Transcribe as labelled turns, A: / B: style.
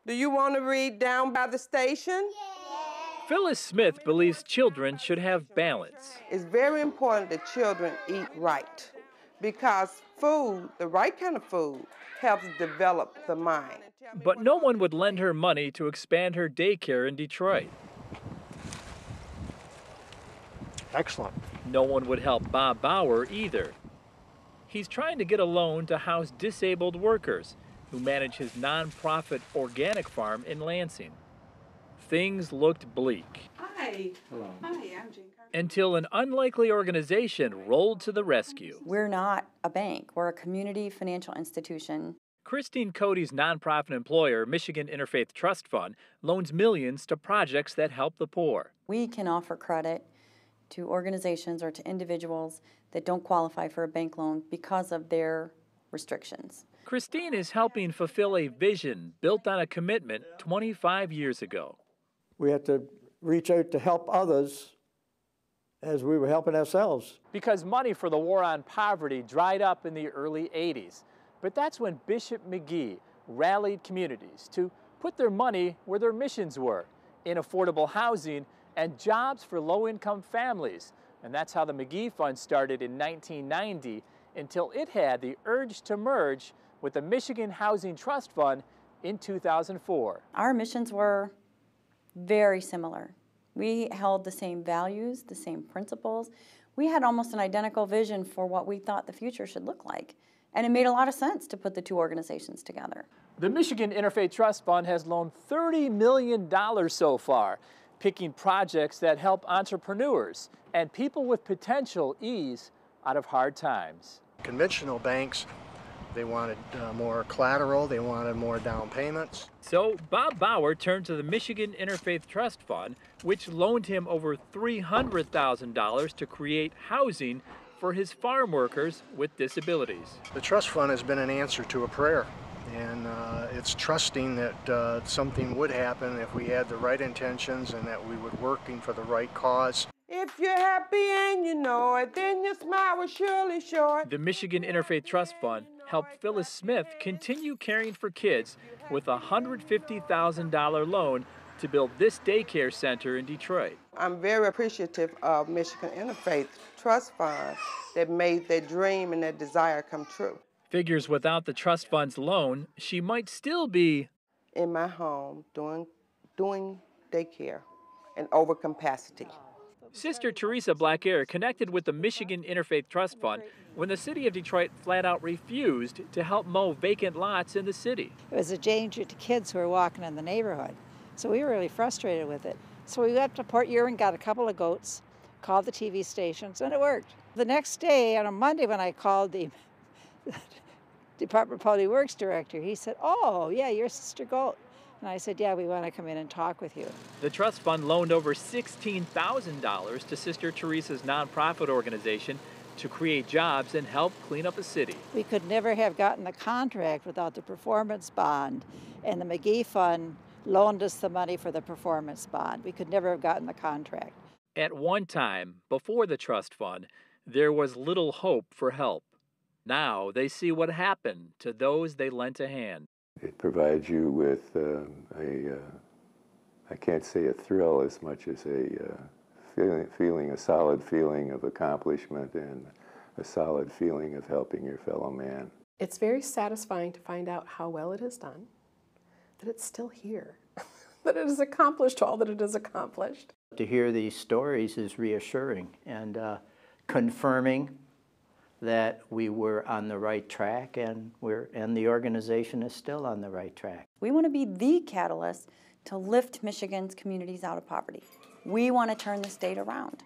A: Do you want to read Down by the Station?
B: Phyllis Smith believes children should have balance.
A: It's very important that children eat right because food, the right kind of food, helps develop the mind.
B: But no one would lend her money to expand her daycare in Detroit.
C: Excellent.
B: No one would help Bob Bauer either. He's trying to get a loan to house disabled workers who manage his nonprofit organic farm in Lansing. Things looked bleak.
D: Hi. Hello. Hi, I'm Jane Carter.
B: Until an unlikely organization rolled to the rescue.
E: We're not a bank. We're a community financial institution.
B: Christine Cody's nonprofit employer, Michigan Interfaith Trust Fund, loans millions to projects that help the poor.
E: We can offer credit to organizations or to individuals that don't qualify for a bank loan because of their restrictions.
B: Christine is helping fulfill a vision built on a commitment 25 years ago.
C: We had to reach out to help others as we were helping ourselves.
B: Because money for the war on poverty dried up in the early 80s. But that's when Bishop McGee rallied communities to put their money where their missions were, in affordable housing and jobs for low-income families. And that's how the McGee Fund started in 1990 until it had the urge to merge with the Michigan Housing Trust Fund in 2004.
E: Our missions were very similar. We held the same values, the same principles. We had almost an identical vision for what we thought the future should look like. And it made a lot of sense to put the two organizations together.
B: The Michigan Interfaith Trust Fund has loaned $30 million so far, picking projects that help entrepreneurs and people with potential ease out of hard times.
C: Conventional banks, they wanted more collateral, they wanted more down payments.
B: So Bob Bauer turned to the Michigan Interfaith Trust Fund, which loaned him over $300,000 to create housing for his farm workers with disabilities.
C: The trust fund has been an answer to a prayer, and it's trusting that something would happen if we had the right intentions and that we were working for the right cause.
A: If you're happy and you know it, then your smile will surely show it.
B: The Michigan Interfaith Trust Fund helped Phyllis Smith continue caring for kids with a $150,000 loan to build this daycare center in Detroit.
A: I'm very appreciative of Michigan Interfaith Trust Fund that made their dream and their desire come true.
B: Figures without the trust fund's loan, she might still be
A: in my home doing daycare and over capacity.
B: Sister Teresa Blackare connected with the Michigan Interfaith Trust Fund when the city of Detroit flat out refused to help mow vacant lots in the city.
F: It was a danger to kids who were walking in the neighborhood. So we were really frustrated with it. So we went to Port Huron, got a couple of goats, called the TV stations, and it worked. The next day, on a Monday, when I called the Department of Public Works director, he said, "Oh, yeah, you're Sister Goat." And I said, "Yeah, we want to come in and talk with you."
B: The trust fund loaned over $16,000 to Sister Teresa's nonprofit organization to create jobs and help clean up a city.
F: We could never have gotten the contract without the performance bond, and the McGee Fund loaned us the money for the performance bond. We could never have gotten the contract.
B: At one time, before the trust fund, there was little hope for help. Now they see what happened to those they lent a hand.
G: It provides you with I can't say a thrill as much as a solid feeling of accomplishment and a solid feeling of helping your fellow man.
H: It's very satisfying to find out how well it has done, that it's still here, that it has accomplished all that it has accomplished.
I: To hear these stories is reassuring and confirming that we were on the right track and the organization is still on the right track.
E: We want to be the catalyst to lift Michigan's communities out of poverty. We want to turn the state around.